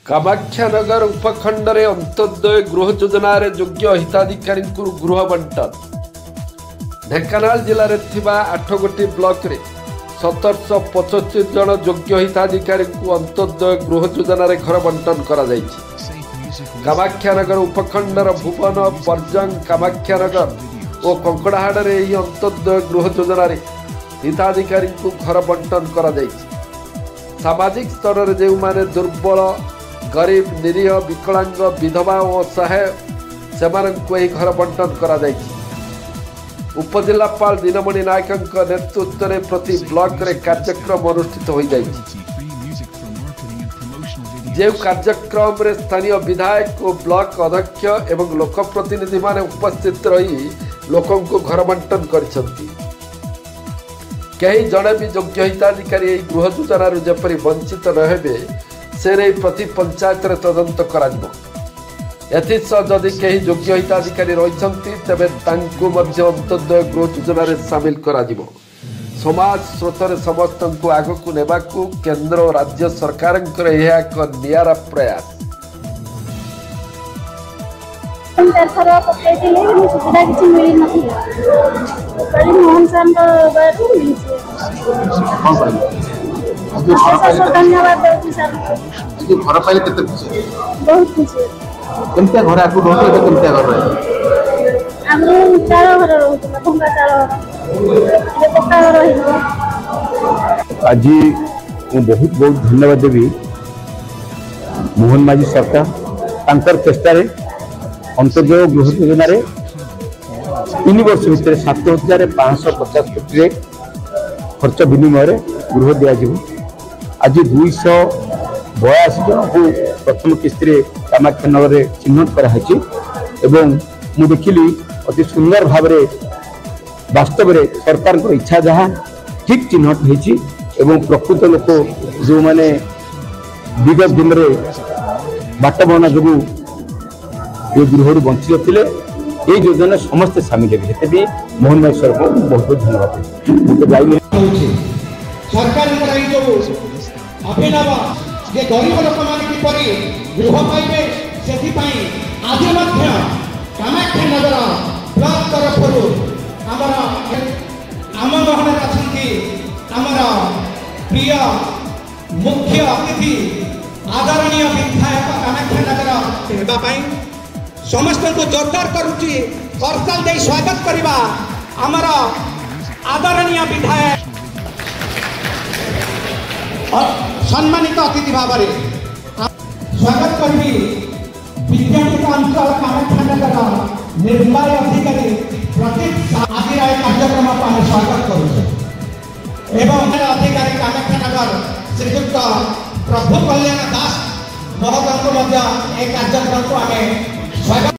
कामाख्यानगर उपखंड में अंत्योदय गृह योजना योग्य हिताधिकारी गृह बंटन। ढेंकानाल जिले में 8 गोटी ब्लॉक रे 1775 जन योग्य हिताधिकारी अंत्योदय गृह योजना घर बंटन करा जायछि। कामाख्यानगर उपखंडर भुवन परजंग कामाख्यानगर और कंकड़ाहाड़ में यह अंत्योदय गृह योजना हिताधिकारी घर बंटन करा जायछि। सामाजिक स्तर में जो माने दुर्बल गरीब निरीह विकलांग विधवा और असहाय से घर बंटन करा जायछि। उपजिलापाल दिनमणि नायक नेतृत्व में प्रति ब्लॉक रे कार्यक्रम अनुष्ठित हो जायछि। जो कार्यक्रम रे स्थानीय विधायक और ब्लॉक अध्यक्ष एवं लोकप्रतिनिधि माने उपस्थित रही लोकों को घर बंटन करिसंती। कहीं जड़े भी योग्य हिताधिकारी गृह योजना जपरी वंचित नहे से प्रति पंचायत तदंत करा जदि कहीं योग्य हिताधिकारी रही तेरे अंत्योदय गृह योजना सामिल करा समाज स्रोत समस्त को आग को नेबा को केंद्र और राज्य सरकार एक नियारा प्रयास। धन्यवाद घर पाइले केते खुशी बहुत खुशी केमते घर आकु रहते केमते घर रहे हम चार घर रहत भंगा चार घर ये पक्का घर रही। आज मु बहुत बहुत धन्यवाद देवी मोहन माझी सरकार तांकर चेष्टा रे अंत्योदय गृह योजना रे 3 वर्ष भितर 7550 कोटी खर्च विनिमय गृह दिया। आज 282 जन को प्रथम किस्ती कामाख्यानगर में चिन्हित कराई एवं मु देखिली अति सुंदर भाव वास्तव में सरकार को इच्छा जहाँ ठीक चिन्हित होती एवं प्रकृत लोक जो माने विगत दिन में बाटबना जो ये गृह वंचित थे ये योजना समस्ते सामिल हेते भी मोहन भाई सर को बहुत बहुत धन्यवाद। सरकार अभिनव जे गरीब लोक मान किपर गृह पाइबे से आज कामाख्यानगर ब्लॉक तरफ आम महल अच्छा प्रिय मुख्य अतिथि आदरणीय विधायक कामाख्यानगर समस्त को जोरदार करुच्ची करताल दे स्वागत करवा आमर आदरणीय विधायक सम्मानित अतिथि भाव स्वागत करी विज्ञापित अंचल कामाख्यानगर निर्वाही अधिकारी प्रतीक आज कार्यक्रम को आम स्वागत करूँ अधिकारी कामाख्यानगर श्रीयुक्त प्रभु कल्याण दास महोदय को कार्यक्रम को आम स्वागत।